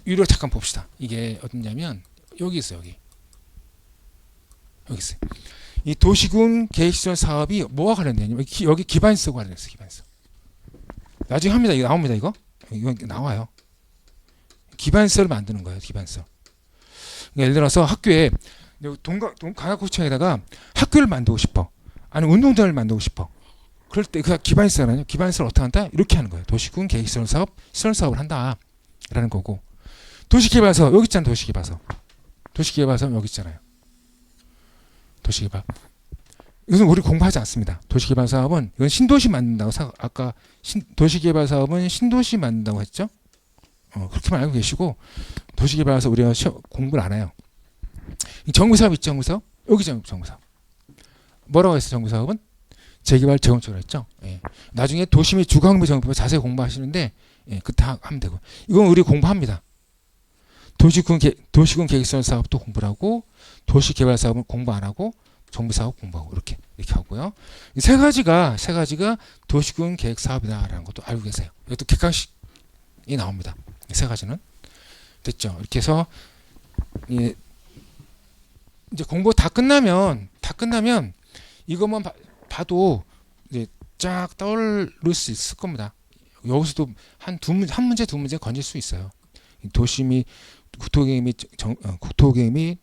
유료 잠깐 봅시다. 이게 어디냐면 여기 있어요. 여기 있어요. 이 도시군 계획시설 사업이 뭐와 관련되냐면 여기 기반시설과 관련됐어요. 기반시설. 나중에 합니다. 이거 나옵니다. 이거 나와요. 기반시설을 만드는 거예요. 기반시설. 그러니까 예를 들어서 학교에 강학구청에다가 학교를 만들고 싶어. 아니면 운동장을 만들고 싶어. 그럴 때 그 기반시설은요. 기반시설 어떻게 한다? 이렇게 하는 거예요. 도시군 계획시설 사업, 시설 사업을 한다라는 거고. 도시개발 사업 여기 있잖아요. 도시개발 사업 여기 있잖아요. 도시개발. 이것은 우리 공부하지 않습니다. 도시개발 사업은 이건 신도시 만든다고 아까 도시개발 사업은 신도시 만든다고 했죠. 그렇게만 알고 계시고 도시개발 사업 우리가 공부를 안 해요. 정부 사업 있죠. 정부 사업 여기 정부 사업. 뭐라고 했어요? 정부 사업은 재개발 재건축을 했죠. 예. 나중에 도시 및 주거환경 정비 자세히 공부하시는데 그때 하면 되고 이건 우리 공부합니다. 도시군 계획시설 사업도 공부를 하고 도시개발 사업은 공부 안 하고 정부 사업 공부하고 이렇게 하고요. 이 세 가지가 도시군 계획 사업이다라는 것도 알고 계세요. 이것도 객관식이 나옵니다. 이 세 가지는 됐죠. 이렇게 해서 이제 공부 다 끝나면 이것만 봐도 이제 쫙 떠오를 수 있을 겁니다. 여기서도 한 문제 두 문제 건질 수 있어요. 도시 및 국토계획 및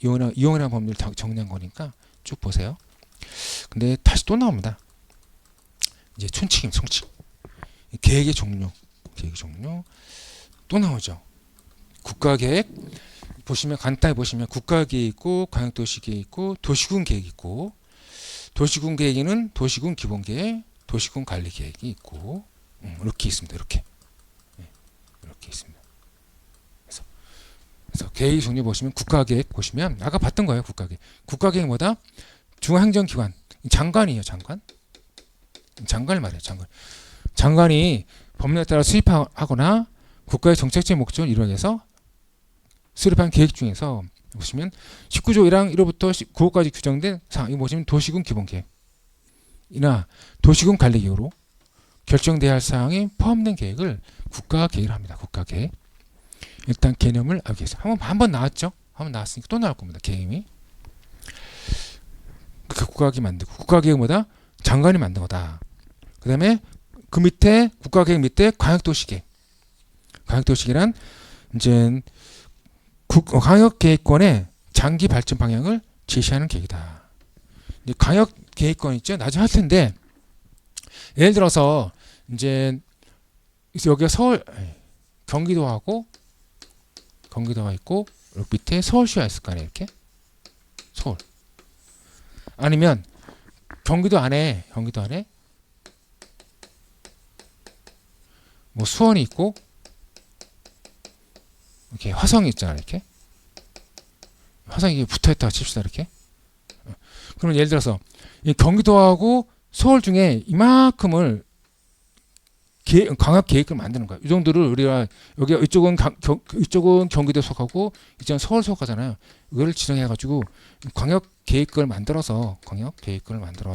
이용이라는 법률을 정리한 거니까 쭉 보세요. 근데 다시 또 나옵니다. 이제 총칙. 계획의 종류 또 나오죠. 국가계획 보시면 간단히 보시면 국가계획 있고 광역도시계획 있고 도시군 계획 있고 도시군 계획에는 도시군 기본계획, 도시군 관리계획이 있고 이렇게 있습니다. 이렇게 있습니다. 그래서 계획 종류 보시면 국가계획 보시면 아까 봤던 거예요. 국가계획 뭐다? 중앙행정기관 장관이에요. 장관을 말해요. 장관이 법률에 따라 수립하거나 국가의 정책적 목적을 이루기 위해서 수립한 계획 중에서 보시면 19조 1항 1호부터 9호까지 규정된 사항, 이거 보시면 도시군 기본계획이나 도시군 관리계획으로 결정돼야 할 사항이 포함된 계획을 국가계획을 합니다. 국가계획. 일단 개념을 알고 계세요. 한번 나왔죠? 한번 나왔으니까 또 나올 겁니다. 개념이. 그 국가계획 만들고 국가계획 뭐다? 장관이 만든 거다. 그 다음에 그 밑에 국가계획 밑에 광역도시계획. 광역도시계획란 이제 광역계획권의 장기 발전 방향을 제시하는 계획이다. 이제 광역계획권 있죠? 나중에 할 텐데 예를 들어서 이제 여기가 경기도가 있고 여기 밑에 서울시가 있을 거 아니에요. 이렇게 서울. 아니면 경기도 안에 뭐 수원이 있고 이렇게 화성이 있잖아요. 이렇게 화성이 붙어있다고 칩시다. 이렇게. 그러면 예를 들어서 이 경기도하고 서울 중에 이만큼을 광역 계획을 만드는 거예요. 이 정도를 우리가 이쪽은 경기도 속하고 이쪽은 서울 속하잖아요. 이거를 지정해가지고 광역 계획을 만들어서 계획을 만들어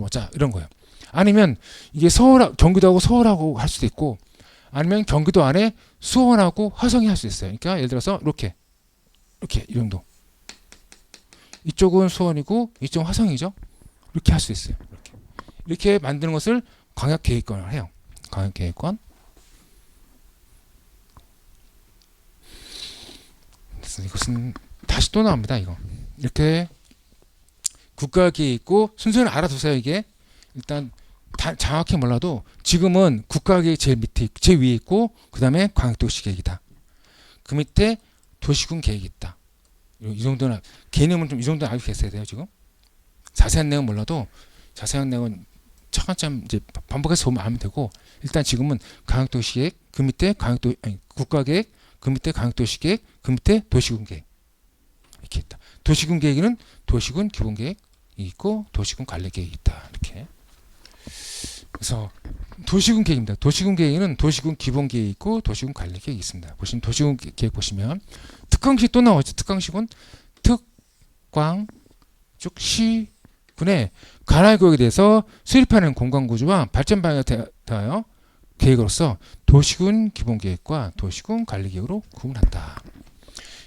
보자 이런 거예요. 아니면 이게 경기도하고 서울하고 할 수도 있고, 아니면 경기도 안에 수원하고 화성이 할 수 있어요. 그러니까 예를 들어서 이렇게 이 정도. 이쪽은 수원이고 이쪽은 화성이죠. 이렇게 할 수 있어요. 이렇게 만드는 것을 광역계획권을 해요. 광역계획권. 그래서 이것은 다 다시 또 나옵니다. 이거 이렇게 국가계획 있고 순서는 알아두세요. 이게 일단 정확히 몰라도 지금은 국가계획 제일 밑에 제일 위에 있고 그 다음에 광역도시계획이다. 그 밑에 도시군 계획이 있다. 이 정도는 개념은 좀 이 정도는 알고 계셔야 돼요. 지금 자세한 내용 몰라도 자세한 내용은 차근차근 이제 반복해서 보면 알면 되고 일단 지금은 광역도시계획 그 밑에 국가계획 그 밑에 광역도시계획 그 밑에 도시군계획 이렇게 있다. 도시군계획에는 도시군 기본계획이 있고 도시군 관리계획이 있다. 이렇게. 그래서 도시군 계획입니다. 도시군 계획에는 도시군 기본 계획이 있고 도시군 관리 계획이 있습니다. 보시면 도시군 계획 보시면 특강시 또 나오죠. 특강시군 특광 즉 시군의 관할 구역에 대해서 수립하는 공간 구조와 발전 방향에 대하여 계획으로서 도시군 기본 계획과 도시군 관리 계획으로 구분한다.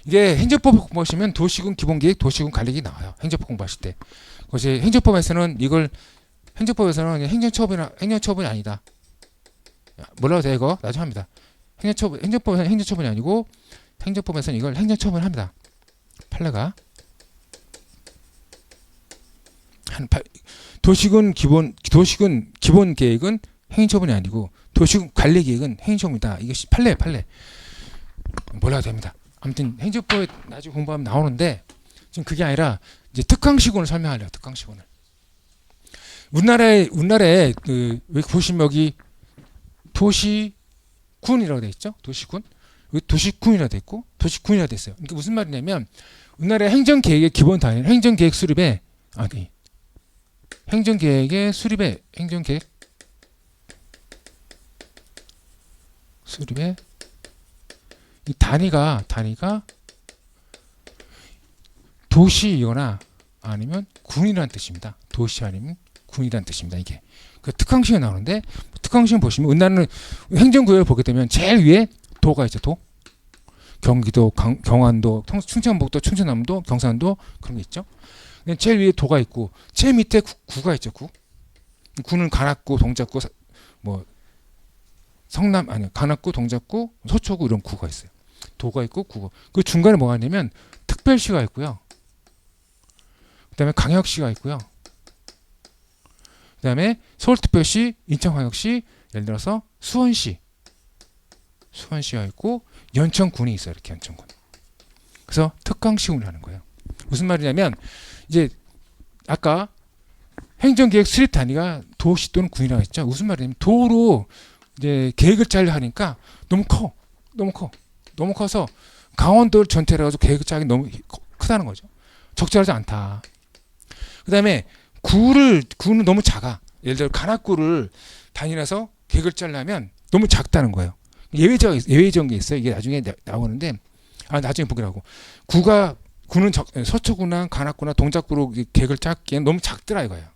이게 행정법 보시면 도시군 기본 계획, 도시군 관리 계획이 나와요. 행정법 공부하실 때. 그것이 행정법에서는 행정처분이 아니다. 몰라도 돼 이거 나중에 합니다. 행정법에서는 행정처분이 아니고 행정법에서는 이걸 행정처분을 합니다. 판례가 도시군 기본 계획은 행정처분이 아니고 도시군 관리 계획은 행정처분이다. 이것이 판례. 몰라도 됩니다. 아무튼 행정법에 나중에 공부하면 나오는데 지금 그게 아니라 이제 특강시군을 설명하려고 특강시군을. 우리나라에 왜 보시면 여기 도시군이라고 돼 있죠? 도시군. 여기 도시군이라고 돼 있고 도시군이라고 돼 있어요. 그러니까 무슨 말이냐면 우리나라의 행정계획의 기본 단위 행정계획 수립에 행정계획의 수립에 이 단위가 도시이거나 아니면 군이라는 뜻입니다. 도시 아니면 군이라는 뜻입니다. 이게 그 특강시에 나오는데 특강시에 보시면 우리나라는 행정구역을 보게 되면 제일 위에 도가 있죠. 도 경기도, 경안도, 충청북도, 충청남도, 경상도 그런 게 있죠. 제일 위에 도가 있고 제일 밑에 구가 있죠. 구는 관악구, 동작구, 뭐 성남 아니 관악구, 동작구, 서초구 이런 구가 있어요. 도가 있고 구가. 그 중간에 뭐가 있냐면 특별시가 있고요. 그다음에 광역시가 있고요. 그다음에 서울특별시, 인천광역시, 예를 들어서 수원시가 있고 연천군이 있어요. 이렇게 연천군. 그래서 특강시군을 하는 거예요. 무슨 말이냐면 이제 아까 행정계획 수립 단위가 도시 또는 군이라고 했죠. 무슨 말이냐면 도로 이제 계획을 짜려 하니까 너무 커서 강원도를 전체로 해가지고 계획을 짜기 너무 크다는 거죠. 적절하지 않다. 그다음에 구는 너무 작아. 예를 들어 관악구를 단위라서 계획을 짜려면 너무 작다는 거예요. 예외적인 게 있어요. 이게 나중에 나오는데 나중에 보기라고. 구는 서초구나 관악구나 동작구로 계획을 짜기엔 너무 작더라 이거예요.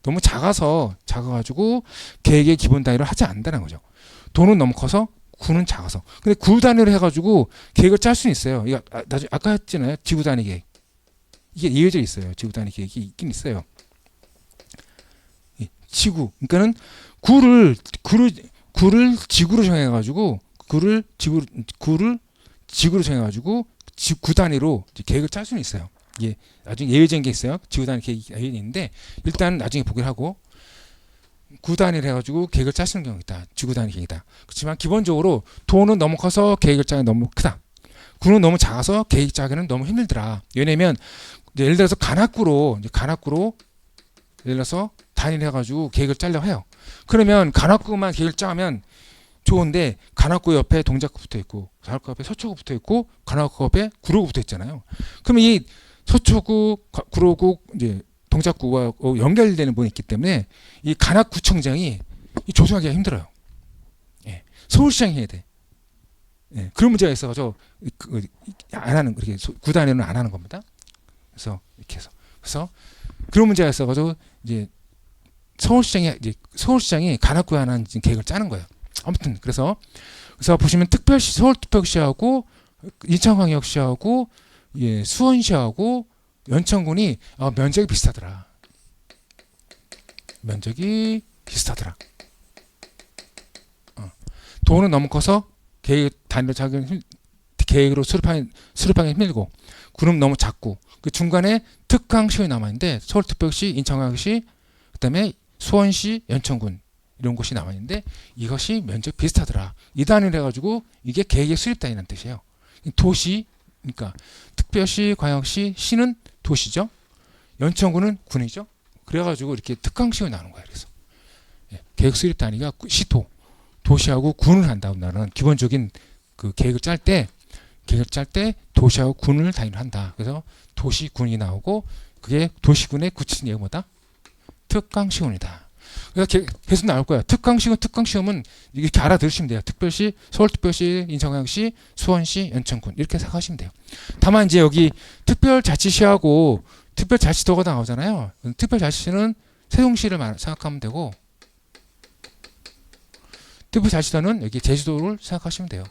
너무 작아가지고 계획의 기본 단위를 하지 않는다는 거죠. 도는 너무 커서 구는 작아서. 근데 구 단위로 해가지고 계획을 짤 수는 있어요. 이거 나중에 아까 했잖아요. 지구 단위 계획. 이게 예외적이 있어요. 지구 단위 계획이 있긴 있어요. 지구. 그러니까는 구를 지구로 정해가지고 구를 지구로 정해가지고 구 단위로 계획을 짤 수는 있어요. 이게 나중에 예외적인 게 있어요. 지구 단위 계획이 있는데 일단 나중에 보기를 하고 구 단위를 해가지고 계획을 짤 수 있는 경우가 있다. 지구 단위 계획이다. 그렇지만 기본적으로 도는 너무 커서 계획을 짜기 너무 크다. 구는 너무 작아서 계획 짜기는 너무 힘들더라. 왜냐면 예를 들어서 관악구로 예를 들어서 단위를 해가지고 계획을 짜려고 해요. 그러면 관악구만 계획을 짜면 좋은데 관악구 옆에 동작구 붙어 있고 관악구 옆에 서초구 붙어 있고 관악구 옆에 구로구 붙어 있잖아요. 그러면 이 서초구, 구로구, 이제 동작구와 연결되는 부분이 있기 때문에 이 관악구청장이 조성하기가 힘들어요. 예. 서울시장이 해야 돼. 예. 그런 문제가 있어서 안 하는 그렇게 구단위는 안 하는 겁니다. 그래서 이렇게 해서 그런 문제가 있어가지고 이제 서울시장이 관악구에 하는 계획을 짜는 거예요. 아무튼 그래서 보시면 특별시 서울특별시하고 인천광역시하고 수원시하고 연천군이 면적이 비슷하더라. 도는 너무 커서 계획 단위로 계획으로 수립하기 힘들고 군은 너무 작고 그 중간에 특강시군이 남아있는데 서울특별시, 인천광역시, 그다음에 수원시, 연천군 이런 곳이 남아있는데 이것이 면적 비슷하더라. 이 단위를 해가지고 이게 계획의 수립단위라는 뜻이에요. 도시, 그러니까 특별시, 광역시, 시는 도시죠. 연천군은 군이죠. 그래가지고 이렇게 특강시군이 나오는 거예요. 그래서 계획 수립 단위가 시도, 도시하고 군을 한다고 나는 기본적인 그 계획을 짤 때 도시하고 군을 단위로 한다. 그래서 도시군이 나오고 그게 도시군의 구체적인 얘기가 뭐다? 특강시군이다. 그래서 계속 나올 거야. 특강시험은 이렇게 알아들으시면 돼요. 특별시, 서울특별시, 인천광역시, 수원시, 연천군 이렇게 생각하시면 돼요. 다만 이제 여기 특별자치시하고 특별자치도가 나오잖아요. 특별자치시는 세종시를 생각하면 되고 특별자치도는 여기 제주도를 생각하시면 돼요.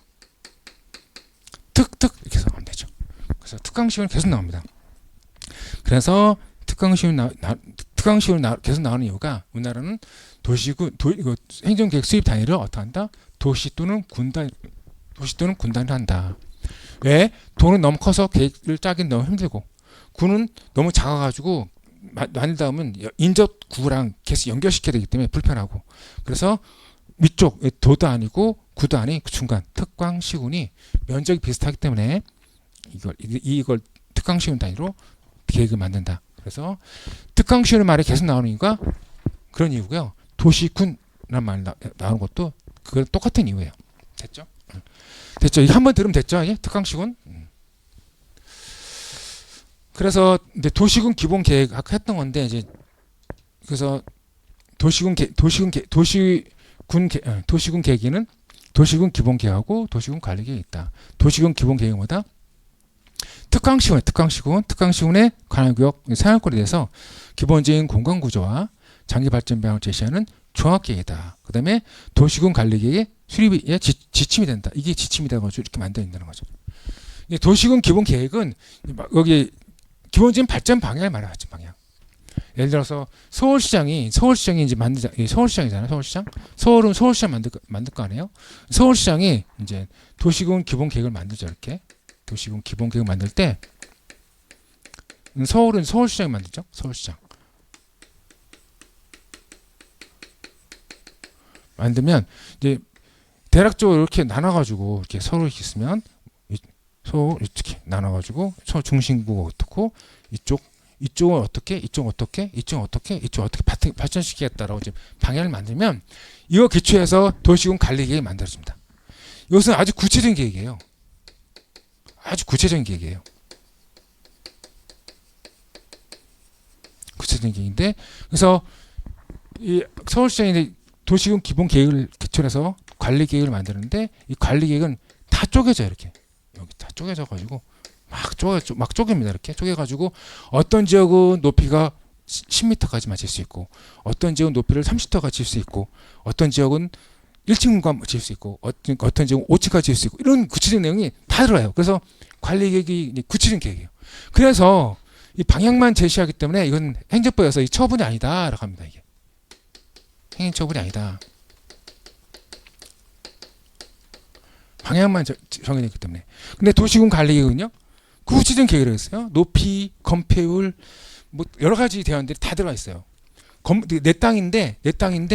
이렇게 생각하면 되죠. 그래서 특강시험은 계속 나옵니다. 그래서 특강시험이 계속 나오는 이유가 우리나라는 도시군, 행정계획 수립 단위를 어떻게 한다? 도시 또는 군단위로 한다. 왜? 도는 너무 커서 계획을 짜긴 너무 힘들고 군은 너무 작아가지고 만들다 보면 인접구랑 계속 연결시켜야 되기 때문에 불편하고 그래서 위쪽 도도 아니고 구도 아닌 그 중간 특강시군이 면적이 비슷하기 때문에 이걸 특강시군 단위로 계획을 만든다. 그래서 특강시군 말이 계속 나오는 이유가 그런 이유고요. 도시군이라는 말 나오는 것도 그건 똑같은 이유예요. 됐죠? 됐죠? 이거 한번 들으면 됐죠? 이게 특강시군. 그래서 이제 도시군 기본 계획 아까 했던 건데 이제 그래서 도시군 계획에는 도시군 기본 계획하고 도시군 관리 계획이 있다. 도시군 기본 계획은 뭐다? 특강시군의 관할구역 생활권에 대해서 기본적인 공간 구조와 장기 발전 방향을 제시하는 종합계획이다. 그 다음에 도시군 관리계획의 수립에 지침이 된다. 이게 지침이 돼가지고 이렇게 만들어 있다는 거죠. 도시군 기본 계획은 여기 기본적인 발전 방향을 말하는 발전 방향. 예를 들어서 서울시장이 이제 서울시장이잖아요. 서울은 서울시장 만들 거 아니에요. 서울시장이 이제 도시군 기본 계획을 만들죠. 이렇게 도시군 기본 계획을 만들 때 서울은 서울시장이 만들죠. 서울시장 만들면 이제 대략적으로 이렇게 나눠가지고 이렇게 서로 있으면 서울 이렇게 나눠가지고 서울 중심부가 어떻고 이쪽은 어떻게 발전시키겠다라고 이제 방향을 만들면 이거 기초해서 도시군 관리 계획이 만들어집니다. 이것은 아주 구체적인 계획이에요. 구체적인 계획인데 그래서 이 서울시장이 도시군 기본 계획을 기초로 해서 관리 계획을 만드는데 이 관리 계획은 다 쪼개져 이렇게 여기 다 쪼개져 가지고 막 쪼갭니다. 이렇게 쪼개가지고 어떤 지역은 높이가 10m까지만 질 수 있고 어떤 지역은 높이를 30m까지 질 수 있고 어떤 지역은 1층만 질 수 있고 어떤 지역은 5층까지 질 수 있고 이런 구체적인 내용이 다 들어요. 그래서 관리 계획이 구체적인 계획이에요. 그래서 이 방향만 제시하기 때문에 이건 행정법에서 이 처분이 아니다라고 합니다. 이게 행정처분이 아니다. 방향만 정해졌기 때문에. 근데 도시군 관리 계획은요? 구체적인 계획을 했어요. 높이, 건폐율, 뭐 여러 가지 대안들이 다 들어가 있어요. 내 땅인데 내 땅이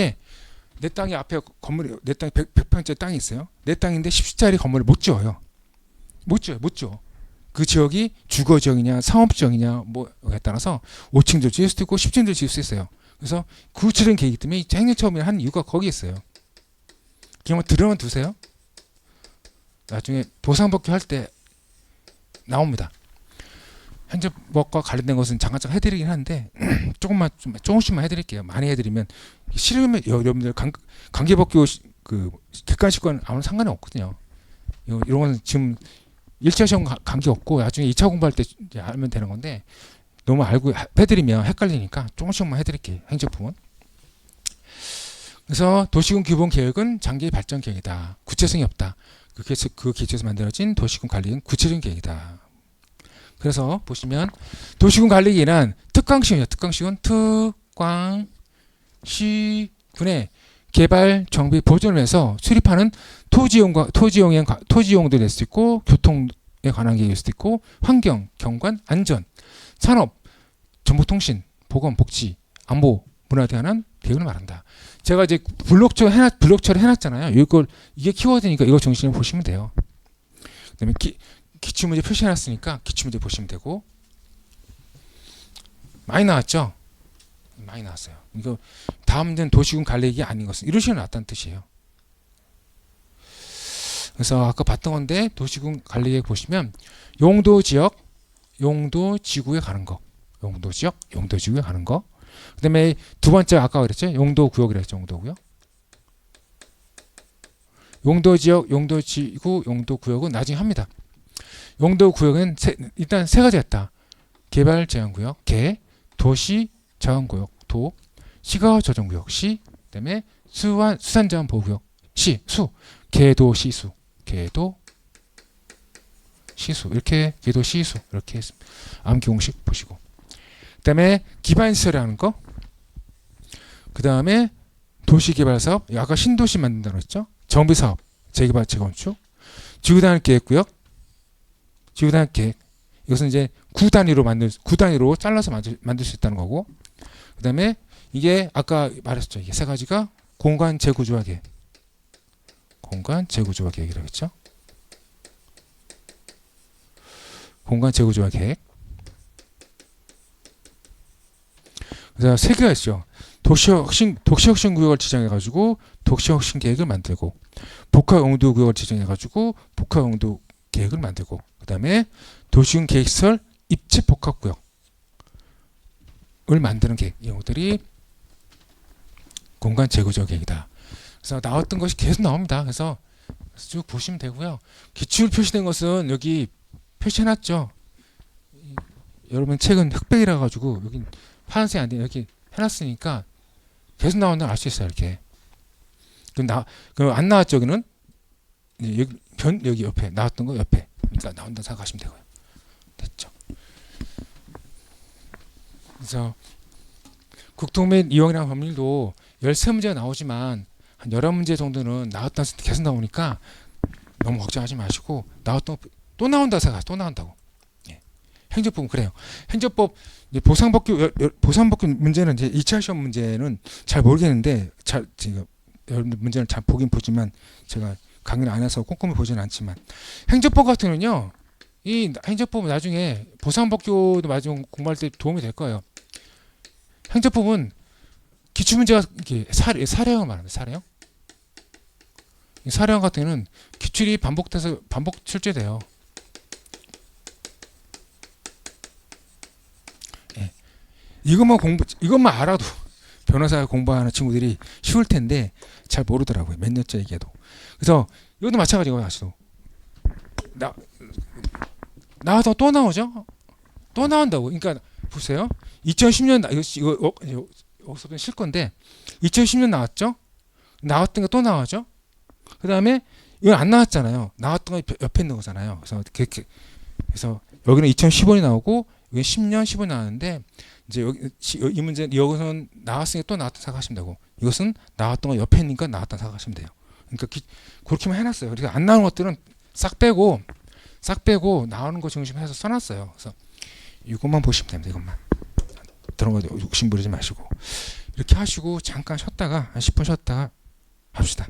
앞에 건물이 내 땅이 100평짜리 땅이 있어요. 내 땅인데 10층짜리 건물을 못 지어요. 못 지어. 그 지역이 주거 지역이냐, 상업 지역이냐 뭐에 따라서 5층도 지을 수도 있고 10층도 지을 수 있어요. 그래서 구체적인 계획이기 때문에 행정처분을 한 이유가 거기 있어요. 그냥 들어만 두세요. 나중에 보상받기 할 때 나옵니다. 행정법과 관련된 것은 잠깐 해드리긴 하는데 조금씩만 해드릴게요. 많이 해드리면 싫으면 여러분들 관계법규 그 객관식과는 아무 상관이 없거든요. 이런 건 지금 1차 시험 관계 없고 나중에 2차 공부할 때 이제 알면 되는 건데 너무 알고 해드리면 헷갈리니까 조금씩만 해드릴게요. 행정법은. 그래서 도시군 기본 계획은 장기 발전 계획이다. 구체성이 없다. 그 기초에서 만들어진 도시군 관리는 구체적인 계획이다. 그래서 보시면 도시군 관리 계획은 특강시군이요. 특강시군 특강시군의 개발, 정비, 보존을 해서 수립하는 토지용도 낼 수 있고 교통에 관한 계획일 수도 있고 환경, 경관, 안전, 산업, 정보통신, 보건, 복지, 안보, 문화에 대한 계획을 말한다. 제가 이제 블록처럼 해놨잖아요. 이게 키워드니까 이거 정신을 보시면 돼요. 그다음에 기출문제 표시해놨으니까 기출문제 보시면 되고. 많이 나왔죠? 많이 나왔어요. 이거 다음 문제는 도시군 관리계획이 아닌 것은 이런 식으로 나왔다는 뜻이에요. 그래서 아까 봤던 건데 도시군 관리계획 보시면 용도 지역, 용도 지구에 가는 거. 용도 지역, 용도 지구에 가는 거. 그다음에 두 번째 아까 그랬죠? 용도 구역이랬죠. 용도 구역. 용도 지역, 용도 지구, 용도 구역은 나중에 합니다. 용도 구역은 일단 세 가지가 있다. 개발 제한 구역, 개, 도시 제한 구역, 도, 시가 조정 구역, 시, 그다음에 수산 제한 보호 구역, 시, 수, 개도 시수, 개도 시수 이렇게 개도 시수 이렇게 했습니다. 암기 공식 보시고. 그다음에 기반 시설이라는 거. 그다음에 도시 개발 사업, 아까 신도시 만든다고 했죠? 정비 사업, 재개발 재건축, 지구단위 계획구역, 지구단위 계획. 이것은 이제 구 단위로 잘라서 만들 수 있다는 거고. 그다음에 이게 아까 말했죠. 이게 세 가지가 공간 재구조화 계획. 공간 재구조화 계획이라고 했죠. 공간 재구조화 계획. 그래서 세 개가 있죠. 도시혁신 구역을 지정해가지고 도시혁신 계획을 만들고, 복합용도 구역을 지정해가지고 복합용도 계획을 만들고, 그 다음에 도시군 계획시설 입지 복합구역을 만드는 계획. 이 것들이 공간 재구조화 계획이다. 그래서 나왔던 것이 계속 나옵니다. 그래서 쭉 보시면 되고요. 기출 표시된 것은 여기 표시해놨죠. 여러분 책은 흑백이라 가지고 여기 파란색이 안 돼. 여기 해놨으니까 계속 나온다 알 수 있어요. 이렇게. 그럼 안 나왔죠. 여기는 여기 옆에 나왔던 거 옆에. 그러니까 나온다 생각하시면 되고요. 됐죠. 그래서 국토 및 이용이라는 법률도 13문제가 나오지만 한 11문제 정도는 나왔던 계속 나오니까 너무 걱정하지 마시고, 나왔던 또 나온다 생각하세요. 또 나온다고. 예. 행정법은 그래요. 행정법 보상법규 문제는 이제 2차 시험 문제는 잘 모르겠는데 제가 여러분들 문제를 잘 보긴 보지만 제가 강의를 안 해서 꼼꼼히 보지는 않지만, 행정법 같은 경우는요, 이 행정법은 나중에 보상법규도 나중에 공부할 때 도움이 될 거예요. 행정법은 기출문제가 이렇게 사례형을 말합니다. 사례형. 이 사례형 같은 경우는 기출이 반복 출제돼요. 예. 이것만 알아도 변호사 공부하는 친구들이 쉬울 텐데 잘 모르더라고요. 몇 년째 얘기해도. 그래서 이것도 마찬가지고 다시도 나와서 또 나오죠. 또 나온다고. 그러니까 보세요. 2010년 이거 여기서 실 건데 2010년 나왔죠. 나왔던 거 또 나오죠. 그 다음에 이건 안 나왔잖아요. 나왔던 거 옆에 있는 거잖아요. 그래서 여기는 2015년이 나오고 여기 10년, 15년 나왔는데, 이제 이 문제 여기서는 나왔으니까 또 나왔다 생각하시면 되고, 이것은 나왔던 거 옆에 있는 거 나왔다 생각하시면 돼요. 그러니까 그렇게만 해놨어요. 그래서 안 나오는 것들은 싹 빼고 나오는 거 중심해서 써놨어요. 그래서 이것만 보시면 됩니다. 이것만. 그런 거 욕심 부리지 마시고 이렇게 하시고 잠깐 쉬었다가 한 10분 쉬었다가 합시다.